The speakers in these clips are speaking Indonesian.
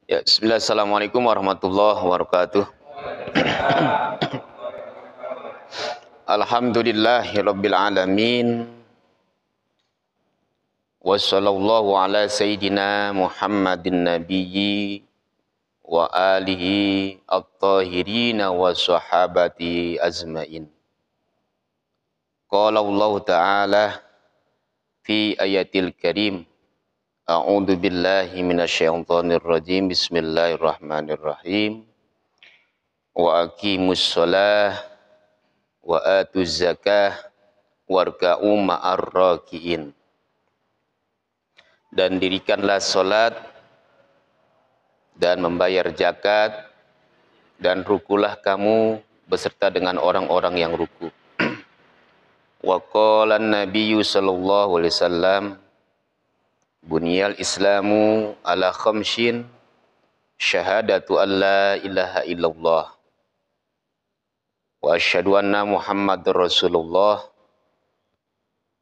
Ya, bismillah, assalamualaikum warahmatullahi wabarakatuh. Alhamdulillahirabbil alamin. Wassallallahu ala sayyidina Muhammadin nabiyyi wa alihi at-tahirin wa sahabati azmain. Qala Allah Ta'ala fi ayatil karim. A'udzu billahi minasyaitonir rajim. Bismillahirrahmanirrahim. Wa aqimus shalah wa atuz zakah warka'u ma'ar raki'in. Dan dirikanlah salat dan membayar zakat dan rukulah kamu beserta dengan orang-orang yang ruku. Wa qala an-nabiyyu sallallahu alaihi wasallam bunyal islamu ala khamsin syahadatu an la ilaha illallah wa asyhadu anna muhammadar rasulullah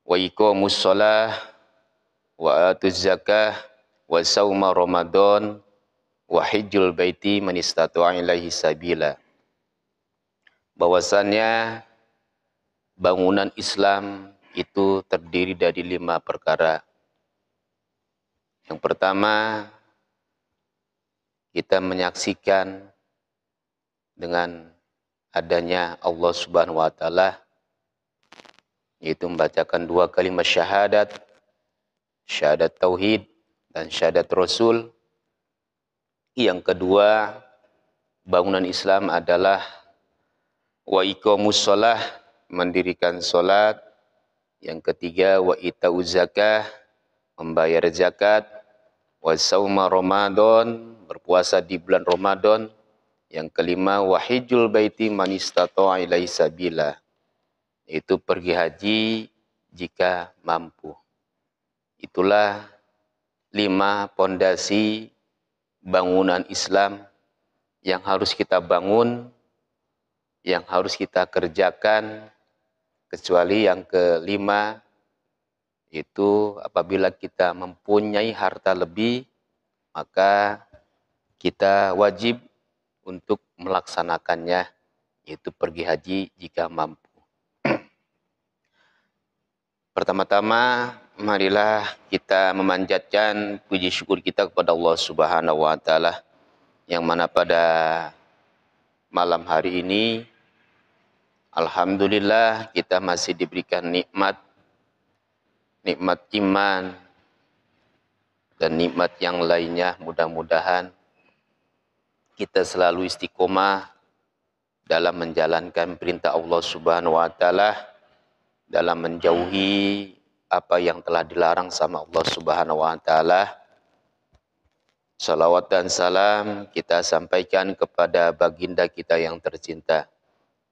wa iqamus shalah wa atuz zakah wa sauma ramadan wa hijjul baiti man istata'a ilaihi sabila. Bahwasannya bangunan Islam itu terdiri dari 5 perkara. Yang pertama, kita menyaksikan dengan adanya Allah Subhanahu wa taala, yaitu membacakan 2 kalimat syahadat, syahadat tauhid dan syahadat rasul. Yang kedua, bangunan Islam adalah wa iqamus shalah, mendirikan salat. Yang ketiga, wa itauz zakah, membayar zakat. Wa sauma ramadan, berpuasa di bulan Ramadan. Yang kelima, wa hijjul baiti man istata'a ilaihi sabila, itu pergi haji jika mampu. Itulah 5 pondasi bangunan Islam yang harus kita bangun, yang harus kita kerjakan, kecuali yang kelima, itu apabila kita mempunyai harta lebih, maka kita wajib untuk melaksanakannya, yaitu pergi haji jika mampu. Pertama-tama, marilah kita memanjatkan puji syukur kita kepada Allah Subhanahu wa taala, yang mana pada malam hari ini alhamdulillah kita masih diberikan nikmat iman dan nikmat yang lainnya. Mudah-mudahan kita selalu istiqomah dalam menjalankan perintah Allah Subhanahu wa taala, dalam menjauhi apa yang telah dilarang sama Allah Subhanahu wa taala. Salawat dan salam kita sampaikan kepada baginda kita yang tercinta,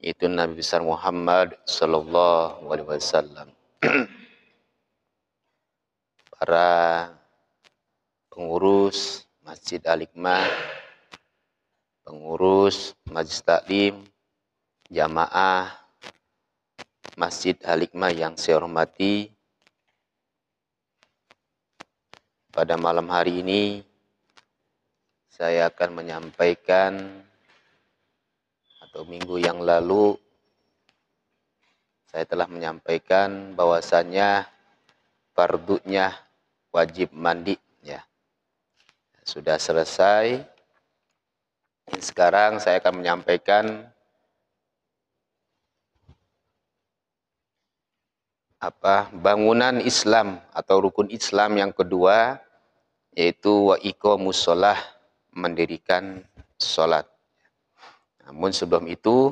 yaitu Nabi besar Muhammad sallallahu alaihi wasallam. Para pengurus Masjid Al-Hikmah, pengurus Majelis Taklim, jamaah Masjid Al-Hikmah yang saya hormati, pada malam hari ini saya akan menyampaikan, atau minggu yang lalu saya telah menyampaikan bahwasannya fardunya wajib mandi, ya. Sudah selesai. Sekarang saya akan menyampaikan bangunan Islam atau rukun Islam yang kedua, yaitu wa iqamus shalah, mendirikan salat. Namun sebelum itu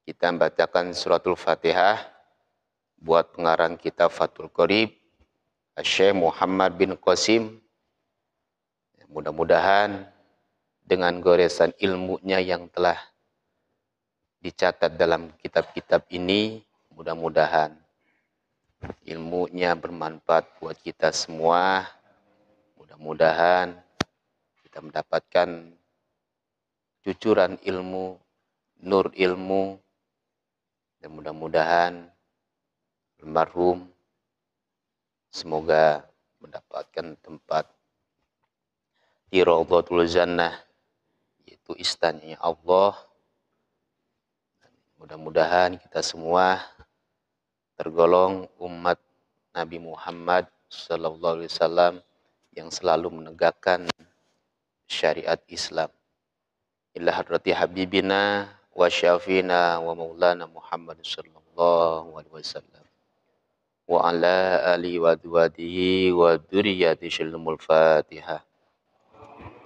kita membacakan suratul Fatihah buat pengarang kitab Fathul Qorib, Syekh Muhammad bin Qasim. Mudah-mudahan dengan goresan ilmunya yang telah dicatat dalam kitab-kitab ini, mudah-mudahan ilmunya bermanfaat buat kita semua. Mudah-mudahan kita mendapatkan cucuran ilmu, nur ilmu, dan mudah-mudahan almarhum semoga mendapatkan tempat di Raudhatul Jannah, yaitu istananya Allah. Mudah-mudahan kita semua tergolong umat Nabi Muhammad sallallahu alaihi wasallam yang selalu menegakkan syariat Islam. Ila hadrati habibina wa syafina wa maulana Muhammad sallallahu alaihi wasallam wa ala alihi wa adwadihi wa dzurriyyati syilmul Fatihah.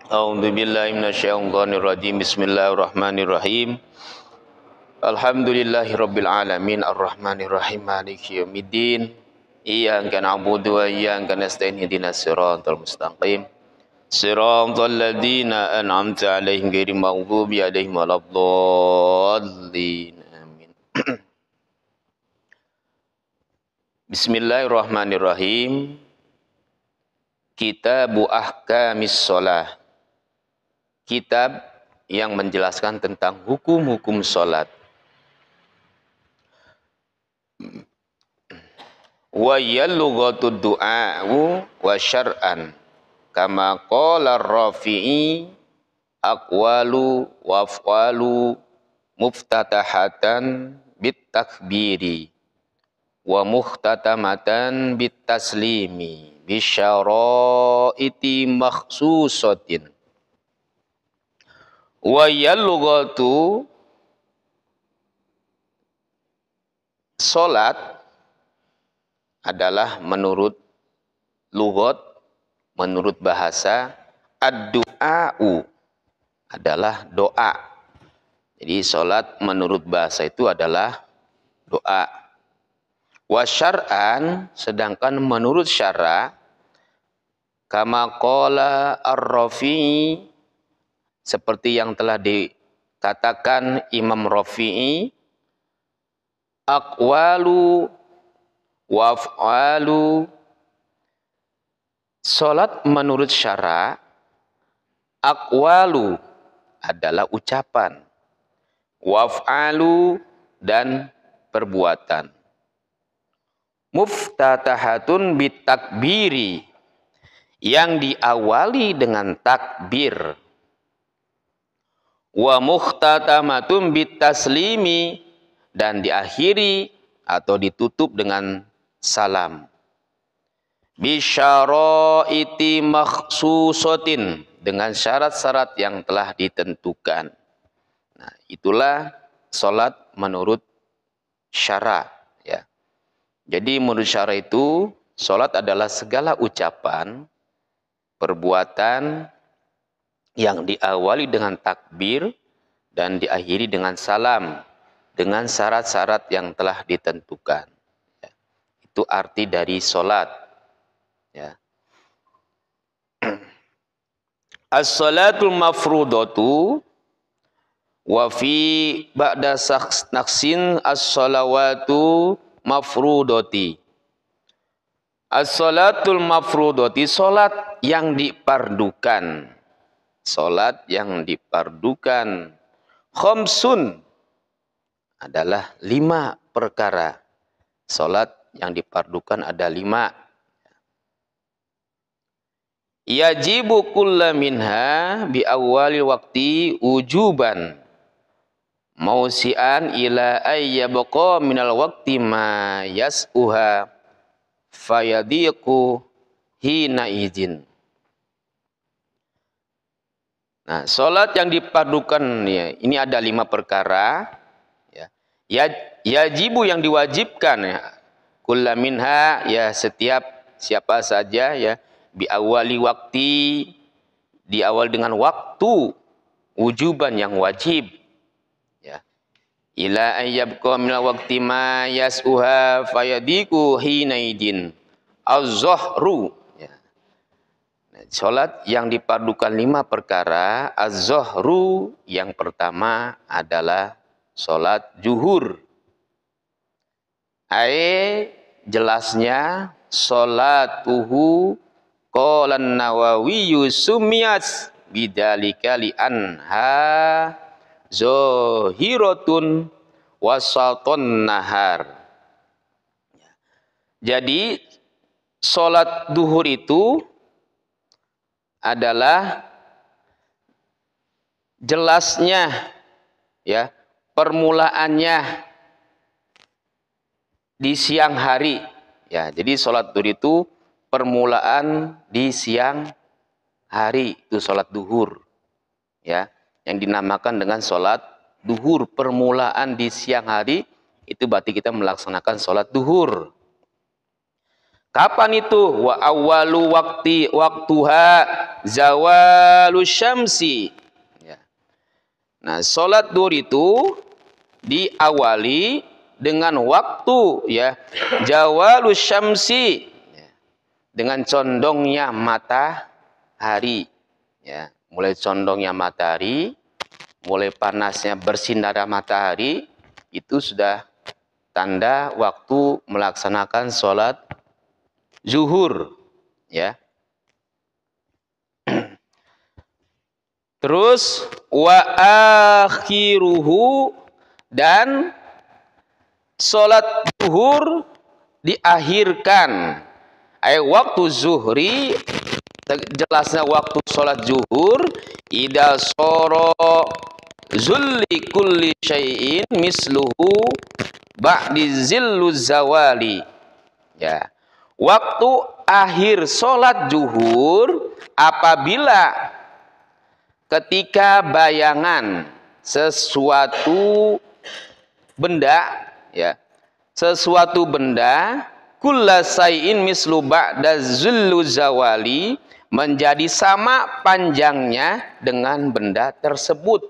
A'udzu billahi minasyaitonir rajim. Bismillahirrahmanirrahim. Alhamdulillahirabbil alamin arrahmanir rahim maliki yaumiddin. Iyyaka na'budu wa iyyaka nasta'in ihdinas siratal mustaqim. Siratal ladzina an'amta 'alaihim ghairil maghdubi 'alaihim waladdallin. Amin. Bismillahirrahmanirrahim. Kitabu Ahkamis Shalah. Kitab yang menjelaskan tentang hukum-hukum salat. Wa yallughatu du'a'u wa syar'an kama qala ar-Rafi'i aqwalu wa af'alu muftatahatan bit takbiri wa mukhtatamatan bit taslimi bisyaraiti makhsusatin. Wa yallughatu, salat adalah menurut lughat, menurut bahasa, ad-du'a'u adalah doa. Jadi salat menurut bahasa itu adalah doa. Wa syar'an, sedangkan menurut syara, kama qala ar-Rafi'i, seperti yang telah dikatakan Imam Rafi'i, aqwalu wa af'alu, salat menurut syara, aqwalu adalah ucapan, wa af'alu dan perbuatan. Muftatahatun bitakbiri, yang diawali dengan takbir. Wa mukhtatamatun bitaslimi, dan diakhiri atau ditutup dengan salam. Bisyaraiti makhsusatin, dengan syarat-syarat yang telah ditentukan. Nah, itulah salat menurut syara, ya. Jadi menurut syara itu, salat adalah segala ucapan, perbuatan yang diawali dengan takbir dan diakhiri dengan salam, dengan syarat-syarat yang telah ditentukan. Ya. Itu arti dari salat. Ya. As-salatul mafrudatu wa fi ba'da naqsin as-salawatu mafrudati. As-salatul mafrudati, salat yang dipardukan. Salat yang dipardukan. Khamsun adalah 5 perkara. Salat yang dipardukan ada 5. Yajibu kulla minha bi awwalil waqti ujuban mausian ila ayyabqa minal waqti ma yas'uha fayadiqu hina izin. Nah, salat yang dipardukan ya, ini ada 5 perkara, ya. Yajibu yang diwajibkan, ya. Kulla minha, ya, setiap siapa saja, ya, bi awali waktu, di awal dengan waktu, wujuban yang wajib, ya. Ila ayyabqa minal waqti ma yas'uha fayadiku hinaidin az-zuhru, ya. Nah, salat yang dipardukan 5 perkara. Az-zuhru yang pertama adalah salat zuhur. Jelasnya salatuhu qala an-Nawawi sumiyat bidzalika li anha zahiratun wasatun nahar. Jadi salat duhur itu adalah jelasnya, ya, permulaannya di siang hari. Ya, jadi sholat duhur itu permulaan di siang hari, itu sholat duhur, ya, yang dinamakan dengan sholat duhur. Permulaan di siang hari itu berarti kita melaksanakan sholat duhur. Kapan itu? Wa awwalu waktuha zawalu syamsi. Ya. Nah, sholat duhur itu diawali dengan waktu, ya, zawalus syamsi, ya, dengan condongnya matahari, ya, mulai condongnya matahari, mulai panasnya bersinar matahari, itu sudah tanda waktu melaksanakan sholat zuhur, ya. Terus wa akhiruhu, dan sholat zuhur diakhirkan. Waktu zuhri, jelasnya waktu sholat zuhur, ida soro zulli kulli syai'in misluhu ba'di zillu zawali. Ya. Waktu akhir sholat zuhur apabila ketika bayangan sesuatu benda, ya, sesuatu benda, kulla say'in mislu ba'da zullu zawali, menjadi sama panjangnya dengan benda tersebut.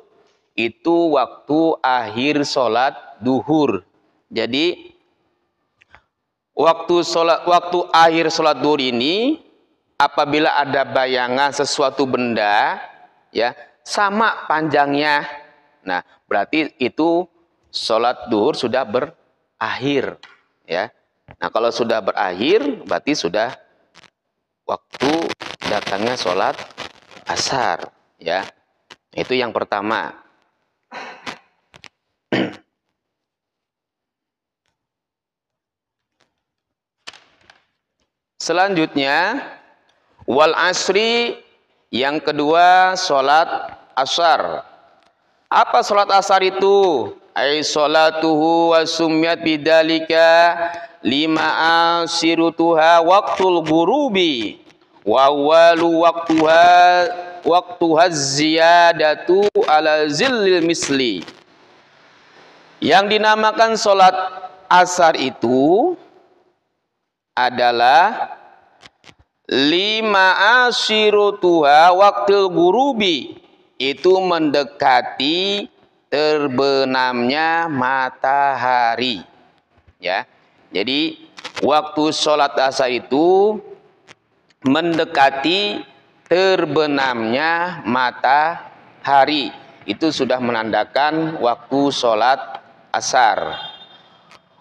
Itu waktu akhir sholat duhur. Jadi waktu akhir sholat duhur ini apabila ada bayangan sesuatu benda, ya, sama panjangnya, nah berarti itu sholat duhur sudah berakhir, ya. Nah, kalau sudah berakhir berarti sudah waktu datangnya sholat asar, ya. Itu yang pertama. Selanjutnya wal asri, yang kedua sholat asar. Apa sholat asar itu? Ay sholatuhu wa sumyat bidalika lima asirutuha waktul gurubi wa walu waktuha ziyadatu ala zillil misli. Yang dinamakan sholat asar itu adalah lima asirutuha waktul gurubi, itu mendekati terbenamnya matahari, ya. Jadi waktu sholat asar itu mendekati terbenamnya matahari, itu sudah menandakan waktu sholat asar.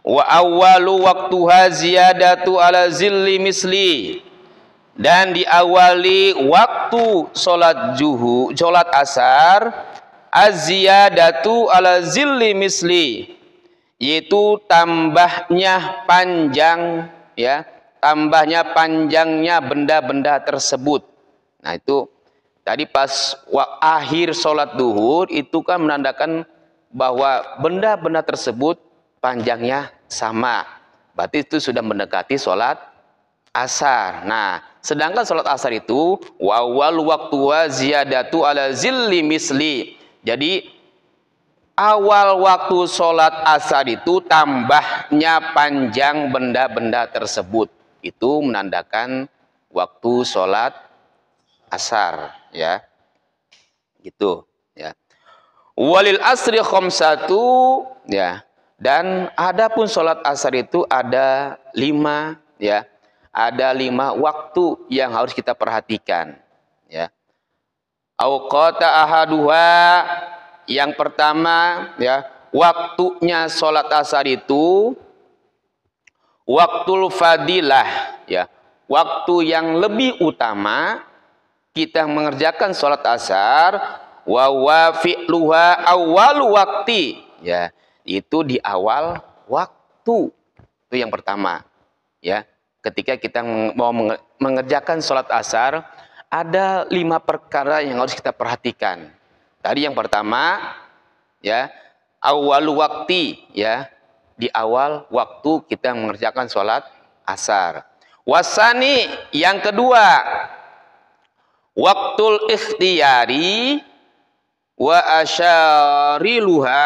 Wa awwalu waktuha ziyadatu ala zilli misli, dan diawali waktu sholat asar az-ziyadatu ala zilli misli, yaitu tambahnya panjang, ya, tambahnya panjangnya benda-benda tersebut. Nah, itu tadi pas akhir sholat duhur itu kan menandakan bahwa benda-benda tersebut panjangnya sama, berarti itu sudah mendekati sholat asar. Nah, sedangkan sholat asar itu wawal waktu ziyadatu ala zilli misli, jadi awal waktu sholat asar itu tambahnya panjang benda-benda tersebut, itu menandakan waktu sholat asar, ya, gitu, ya. Walil asri khamsatu, ya, dan adapun sholat asar itu ada 5, ya, ada 5 waktu yang harus kita perhatikan, ya. Awqata ahaduha, yang pertama, ya, waktunya sholat asar itu waktul fadilah, ya, waktu yang lebih utama kita mengerjakan sholat asar. Wa wafi'luha awwalu wakti, ya, itu di awal waktu, itu yang pertama, ya. Ketika kita mau mengerjakan sholat asar, ada 5 perkara yang harus kita perhatikan. Tadi yang pertama, ya, awal waktu, ya, di awal waktu kita mengerjakan sholat asar. Wasani, yang kedua, waktul ikhtiyari wa asyariluha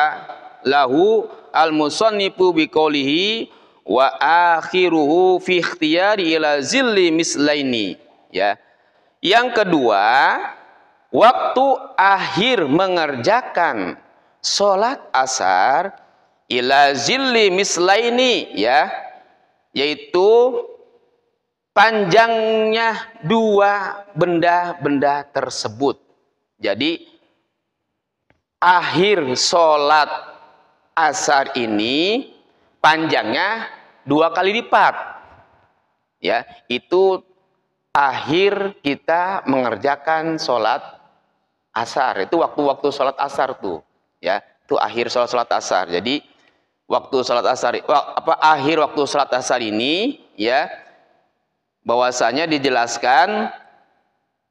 lahu al-musannifu biqaulihi wa akhiruhu fi ikhtiyari ila zilli mislaini, ya. Yang kedua, waktu akhir mengerjakan sholat asar ila zilli mislaini, ya, yaitu panjangnya dua benda-benda tersebut. Jadi akhir sholat asar ini panjangnya 2 kali lipat, ya. Itu akhir kita mengerjakan sholat asar. Itu waktu-waktu sholat asar tuh, ya. Itu akhir sholat asar. Jadi waktu sholat asar, akhir waktu sholat asar ini, ya, bahwasanya dijelaskan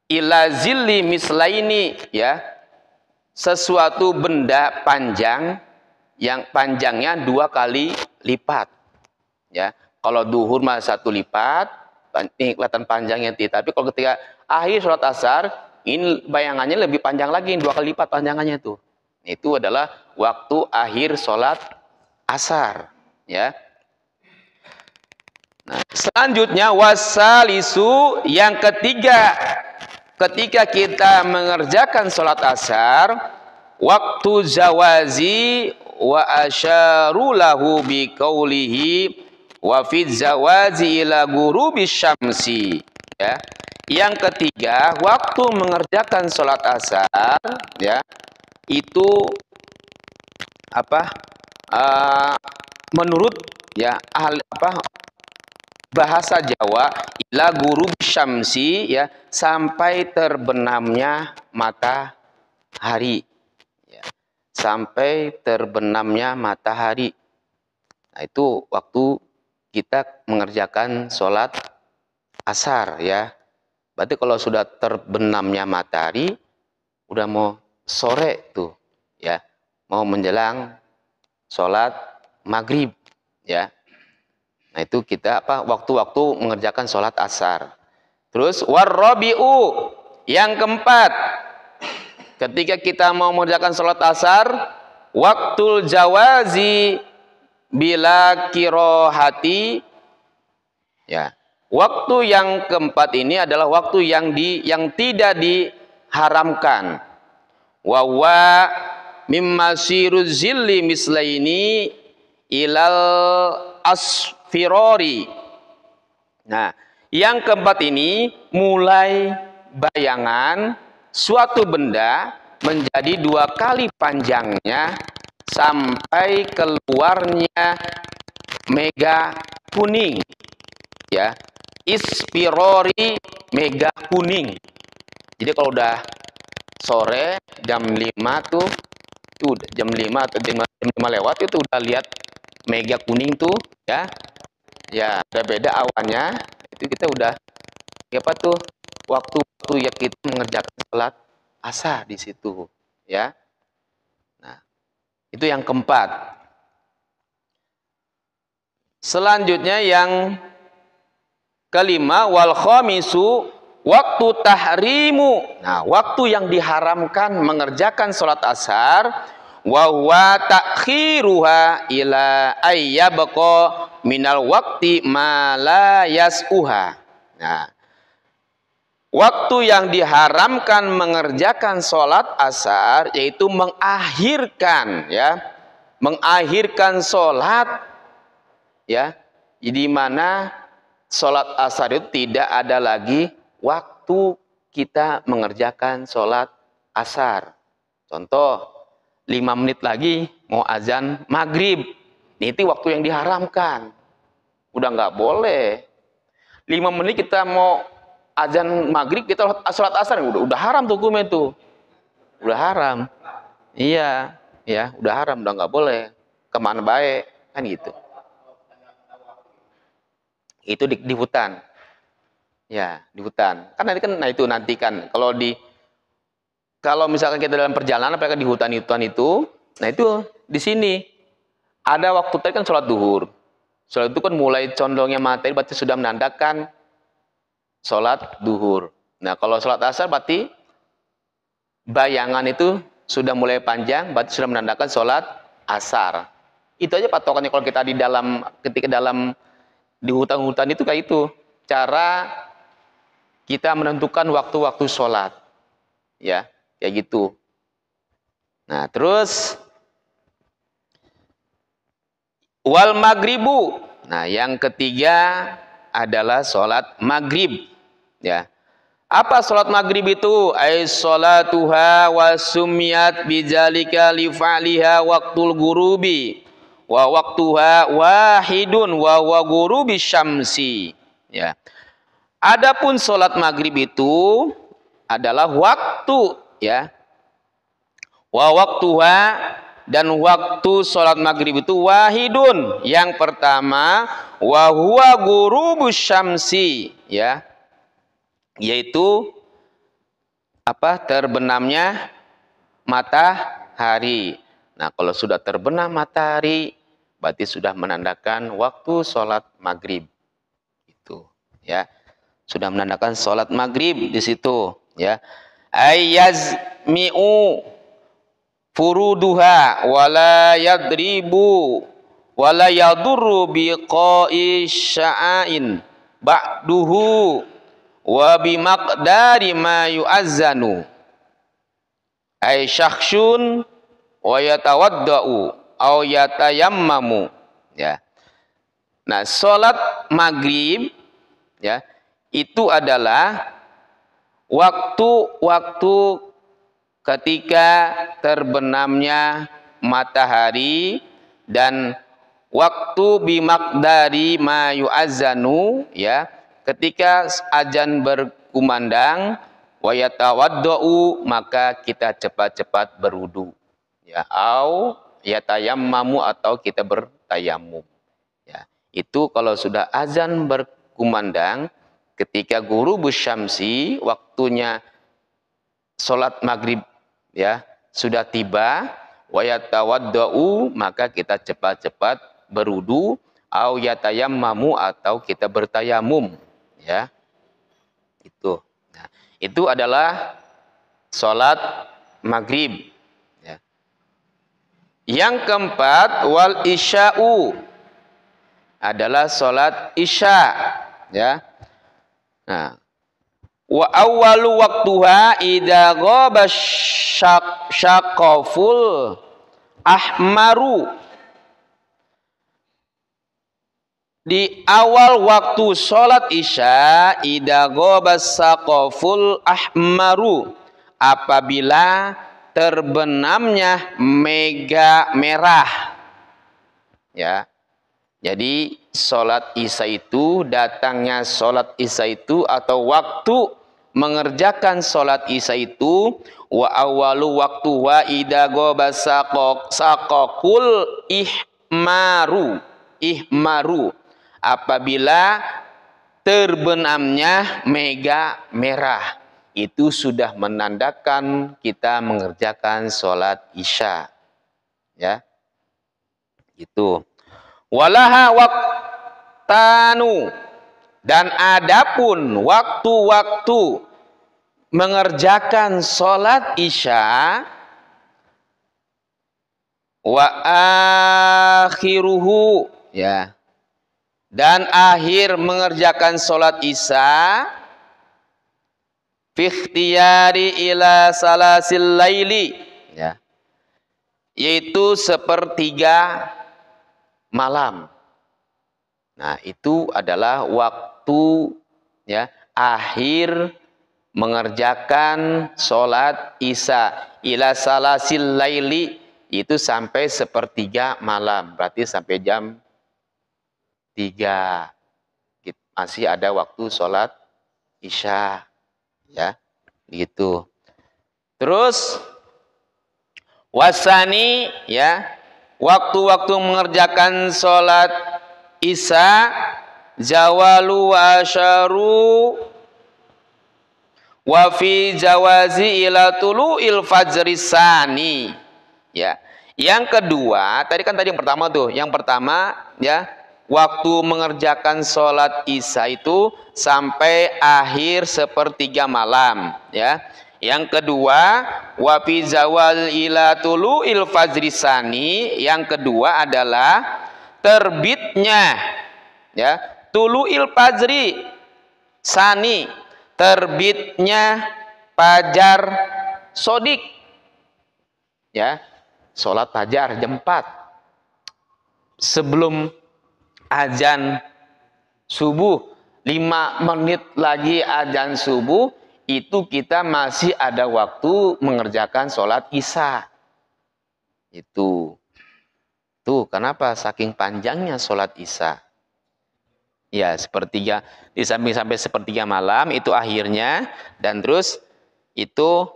ila zilli mislaini, ya, sesuatu benda panjang yang panjangnya 2 kali lipat, ya. Kalau duhur mah 1 lipat, ini kelihatan panjangnya, tapi kalau ketika akhir sholat asar ini bayangannya lebih panjang lagi, 2 kali lipat panjangannya tuh. Itu adalah waktu akhir sholat asar, ya. Nah, selanjutnya wasalisu, yang ketiga, ketika kita mengerjakan sholat asar, waktu zawazi wa asyaru lahu biqaulihi wa fi zawazi ila ghurubi syamsi, ya. Yang ketiga, waktu mengerjakan sholat asar, ya, itu menurut, ya, bahasa Jawa, ila gurub syamsi, ya, sampai terbenamnya matahari, ya, sampai terbenamnya matahari. Nah, itu waktu kita mengerjakan sholat asar, ya. Berarti kalau sudah terbenamnya matahari, udah mau sore tuh, ya, mau menjelang sholat maghrib, ya. Nah, itu kita waktu-waktu mengerjakan sholat asar. Terus warrobi'u, yang keempat, ketika kita mau mengerjakan sholat asar, waktul jawazi bila kirohati, ya. Waktu yang keempat ini adalah waktu yang tidak diharamkan. Wawa mimma zilli mislaini ilal asfirori. Nah, yang keempat ini mulai bayangan suatu benda menjadi 2 kali panjangnya sampai keluarnya mega kuning, ya. Isfirori, mega kuning. Jadi kalau udah sore jam 5 tuh, jam 5 atau jam 5 lewat itu udah lihat mega kuning tuh, ya. Ya, udah beda awannya. Itu kita udah, apa tuh, waktu ya kita mengerjakan sholat asar di situ, ya. Nah, itu yang keempat. Selanjutnya yang kelima, wal khamisu waktu tahrimu. Nah, waktu yang diharamkan mengerjakan sholat asar, wa huwa ta'khiruha ila ayyabqa minal waqti ma la yas'uha. Nah, waktu yang diharamkan mengerjakan sholat asar yaitu mengakhirkan, ya, mengakhirkan sholat, ya, di mana sholat asar itu tidak ada lagi waktu kita mengerjakan sholat asar. Contoh, 5 menit lagi mau azan maghrib. Itu waktu yang diharamkan. Udah nggak boleh. 5 menit kita mau azan maghrib, kita sholat asar, udah haram tuh hukumnya tuh. Udah haram. Iya, ya, udah haram, udah nggak boleh. Kemana baik, kan gitu. Itu di hutan, ya, di hutan kan nanti kan. Nah, itu nanti kan kalau di kalau misalkan kita dalam perjalanan, apalagi di hutan-hutan itu, nah itu di sini ada waktu tadi kan sholat duhur. Sholat itu kan mulai condongnya matahari berarti sudah menandakan sholat duhur. Nah kalau sholat asar berarti bayangan itu sudah mulai panjang, berarti sudah menandakan sholat asar. Itu aja patokannya kalau kita ketika di hutan-hutan itu kayak itu. Cara kita menentukan waktu-waktu sholat. Ya, kayak gitu. Nah terus wal maghribu. Nah, yang ketiga adalah sholat maghrib. Ya. Apa sholat maghrib itu? Ay sholatuha wa sumiyat bidzalika li fa'liha waqtul ghurubi wa waqtuha wahidun wa ghurubi syamsi. Ya. Adapun sholat maghrib itu adalah waktu, ya. Wa waqtuha, dan waktu sholat maghrib itu wahidun. Yang pertama, wa huwa ghurubus syamsi, ya, yaitu apa? Terbenamnya matahari. Nah, kalau sudah terbenam matahari, berarti sudah menandakan waktu sholat maghrib. Itu, ya, sudah menandakan sholat maghrib di situ, ya. Ayyazmi'u furuduha wala yadribu wala yadurru biqa'i sya'ain ba'duhu wa bimaqdari ma yu'azzanu ay syakhsun wa yatawadda'u aw yatayammamu, ya. Nah, salat maghrib, ya, itu adalah waktu-waktu ketika terbenamnya matahari dan waktu bimakdari ma yu'azzanu, ya, ketika azan berkumandang, wa yatawaddau, maka kita cepat-cepat berwudu, ya, au yatayammamu, atau kita bertayamum, ya. Itu kalau sudah azan berkumandang, ketika ghurubus syamsi, waktunya sholat maghrib, ya, sudah tiba, wa yatawaddau, maka kita cepat-cepat berwudu, au yatayammamu, atau kita bertayamum, ya. Itu. Nah, itu adalah sholat maghrib, ya. Yang keempat, wal isya'u, adalah sholat isya, ya. Nah, wa awwalu waqtuha idza ghaba syaqaful ahmaru. Di awal waktu sholat isya, idza ghaba syaqaful ahmaru, apabila terbenamnya mega merah, ya. Jadi sholat isya itu, datangnya sholat isya itu, atau waktu mengerjakan sholat isya itu, wa awalu waktu wa idza ghaba saqaqul ihmaru, apabila terbenamnya mega merah, itu sudah menandakan kita mengerjakan sholat isya, ya. Itu. Walaha waqtanu, dan adapun waktu-waktu mengerjakan sholat isya, wa akhiruhu, ya, dan akhir mengerjakan sholat isya, fi ikhtiyari ila salasil laili, ya, yaitu sepertiga malam. Nah, itu adalah waktu, ya, akhir mengerjakan sholat isya, ila salasil laili, itu sampai sepertiga malam, berarti sampai jam 3 masih ada waktu sholat isya, ya, gitu. Terus wasani, ya, waktu-waktu mengerjakan sholat isya, zawalu wa asyaru Wa fi jawazi ila tulu'il fajri sani. Ya. Yang kedua, tadi yang pertama tuh. Yang pertama ya, waktu mengerjakan sholat Isya itu sampai akhir sepertiga malam, ya. Yang kedua, wa fi zawal ila tulu'il fajri sani. Yang kedua adalah terbitnya, ya, tulu'il fajri sani, terbitnya fajar sodik, ya. Sholat fajar jam 4 sebelum azan subuh, 5 menit lagi azan subuh, itu kita masih ada waktu mengerjakan sholat Isya. Itu tuh kenapa saking panjangnya sholat Isya. Ya, sepertiga, di samping sampai sepertiga malam itu akhirnya, dan terus itu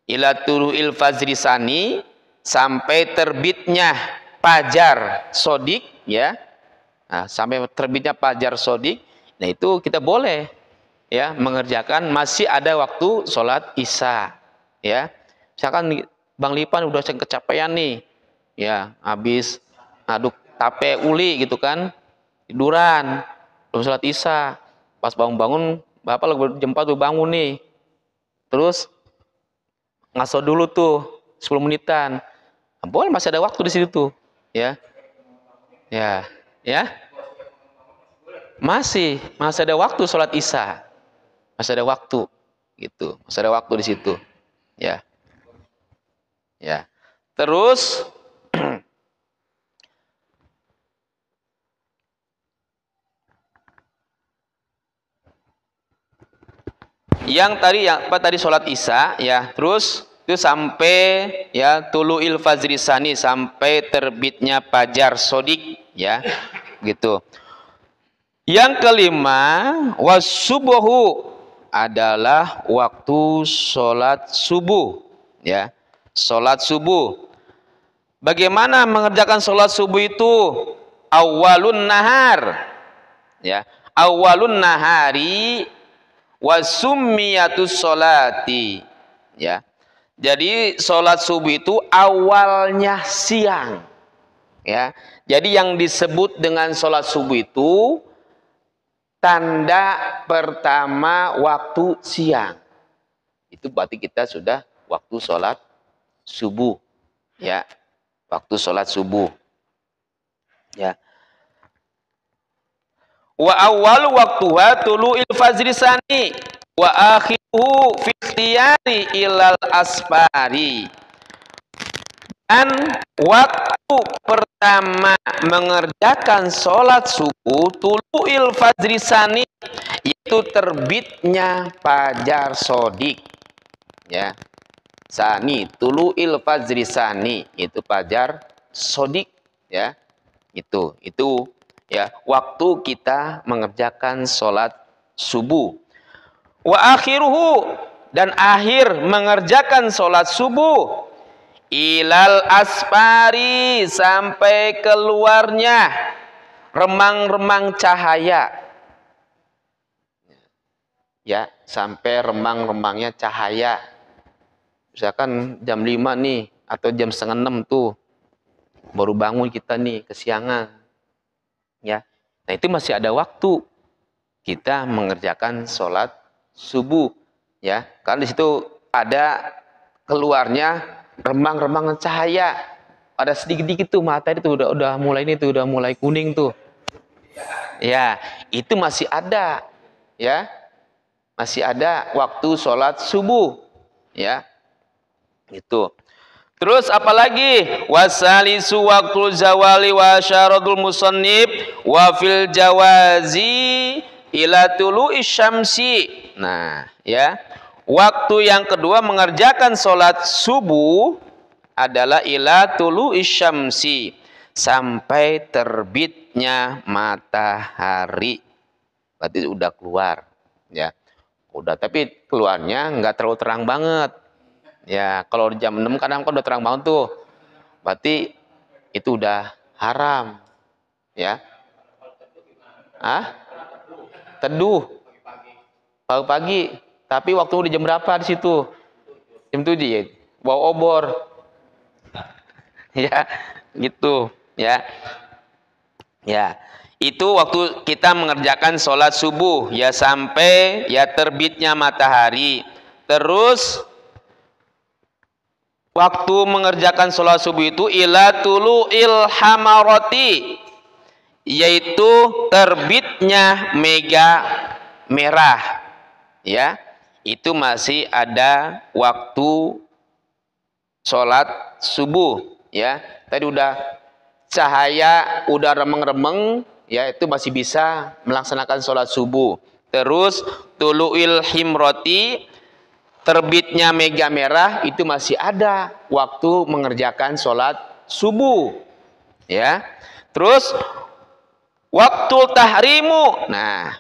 ila tulu'il fajri sani, sampai terbitnya fajar sodik, ya. Nah, sampai terbitnya fajar sodik, nah itu kita boleh, ya, mengerjakan, masih ada waktu sholat Isya, ya. Misalkan Bang Lipan udah kecapean nih, ya, habis aduk tape uli gitu kan, tiduran belum sholat Isya, pas bangun-bangun bapak lagi jam 4 tuh bangun nih, terus ngaso dulu tuh 10 menitan, nah, boleh, masih ada waktu di situ tuh, ya, ya, ya, masih ada waktu sholat Isya, masih ada waktu, gitu, masih ada waktu di situ, ya, ya. Terus yang tadi sholat Isya, ya, terus itu sampai, ya, tulu'il fajri sani, sampai terbitnya fajar sodik, ya, gitu. Yang kelima, wasubuhu, adalah waktu sholat subuh, ya, sholat subuh. Bagaimana mengerjakan sholat subuh itu? Awalun nahar, ya, awalun nahari wasummiyatus sholati, ya. Jadi sholat subuh itu awalnya siang, ya. Jadi yang disebut dengan sholat subuh itu tanda pertama waktu siang. Itu berarti kita sudah waktu sholat subuh, ya, waktu sholat subuh, ya. Wa awal waktuha tulu'il fajri sani wa akhiruhu fi ikhtiyari ilal asfari. Dan waktu pertama mengerjakan sholat subuh tulu'il fajri sani, yaitu terbitnya fajar sodik, ya. Sani, tulu'il fajri sani, itu fajar sodik, ya. Itu ya, waktu kita mengerjakan sholat subuh. Wa akhiruhu, dan akhir mengerjakan sholat subuh, ilal asfari, sampai keluarnya remang-remang cahaya, ya, sampai remang-remangnya cahaya. Misalkan jam 5 nih atau jam setengah 6 tuh baru bangun kita nih, kesiangan, ya. Nah, itu masih ada waktu kita mengerjakan sholat subuh, ya, karena di situ ada keluarnya remang-remang cahaya, ada sedikit-sedikit tuh matahari tuh udah mulai ini tuh, udah mulai kuning tuh, ya, itu masih ada, ya, masih ada waktu sholat subuh, ya, itu. Terus apalagi? Wasalisu waktu zawali wa syaradul musannib wa fil jawazi ila tulu'i syamsi. Nah, ya. Waktu yang kedua mengerjakan sholat subuh adalah ila tulu'i syamsi, sampai terbitnya matahari. Berarti udah keluar, ya. Udah, tapi keluarnya nggak terlalu terang banget. Ya, kalau jam 6 kadang kan udah terang banget tuh. Berarti itu udah haram, ya. Teduh. Pagi-pagi. Tapi waktu udah jam berapa di situ? Jam 7 ya. Bawa obor. Ya, gitu, ya. Ya. Itu waktu kita mengerjakan sholat subuh ya sampai ya terbitnya matahari. Terus waktu mengerjakan sholat subuh itu ila tulu'il hamarati, yaitu terbitnya mega merah, ya. Itu masih ada waktu sholat subuh, ya. Tadi udah cahaya udah remeng-remeng, ya, itu masih bisa melaksanakan sholat subuh. Terus tulu'il himroti, terbitnya mega merah, itu masih ada waktu mengerjakan sholat subuh, ya. Terus waktu tahrimu, nah,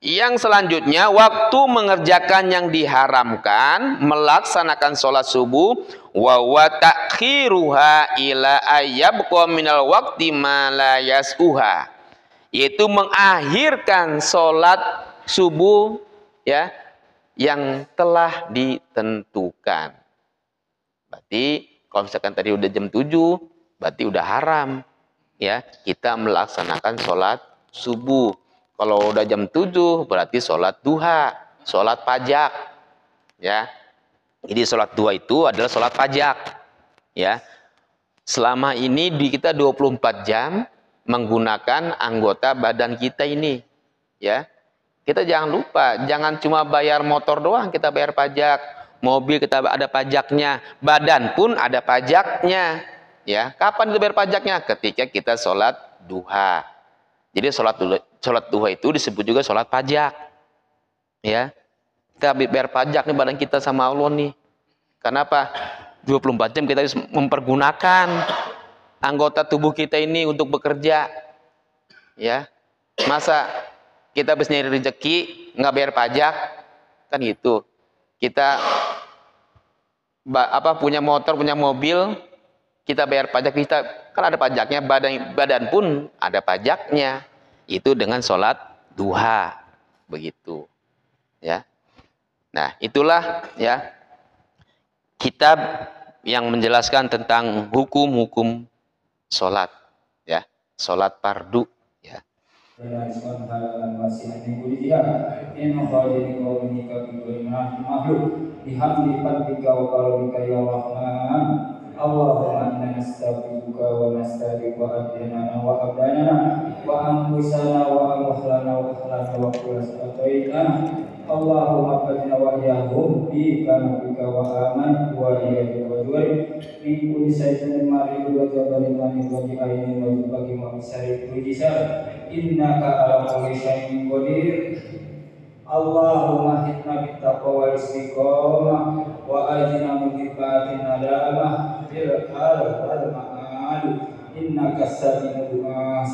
yang selanjutnya waktu mengerjakan yang diharamkan, melaksanakan sholat subuh, wa ta'khiruha ila ayyabqa minal waqti ma la yas'uha, yaitu mengakhirkan sholat subuh, ya, yang telah ditentukan. Berarti kalau misalkan tadi udah jam 7, berarti udah haram, ya, kita melaksanakan sholat subuh. Kalau udah jam 7 berarti sholat duha, sholat pajak, ya. Jadi sholat duha itu adalah sholat pajak, ya. Selama ini di kita 24 jam menggunakan anggota badan kita ini, ya. Kita jangan lupa, jangan cuma bayar motor doang kita bayar pajak, mobil kita ada pajaknya, badan pun ada pajaknya, ya. Kapan kita bayar pajaknya? Ketika kita sholat duha. Jadi sholat duha itu disebut juga sholat pajak, ya. Kita bayar pajak nih badan kita sama Allah nih. Kenapa? 24 jam kita harus mempergunakan anggota tubuh kita ini untuk bekerja, ya. Masa kita habis nyari rezeki nggak bayar pajak, kan gitu. Kita punya motor, punya mobil, kita bayar pajak, kita kan ada pajaknya, badan pun ada pajaknya. Itu dengan sholat duha, begitu, ya. Nah, itulah, ya, kitab yang menjelaskan tentang hukum-hukum sholat, ya, sholat fardu, ya. Allahumma inna nastaghfiruka wa nastaghfiruka wa abdana wa abdana wa anfusana wa amhlana wa akhlana wa qulasataina. Allahumma fajna wa iyahum bi kanabika wa aman wa iyadika wa juari min kulli sayyidatin marid wa jabalin mani wa ji'ainin wa jubaki wa bisari kujisar innaka ala kulli syai'in qadir. Allahumma hitna bittaqwa wal istiqamah wa ajina muhibatin nadamah bil hal wal ma'al innaka sami'ud du'a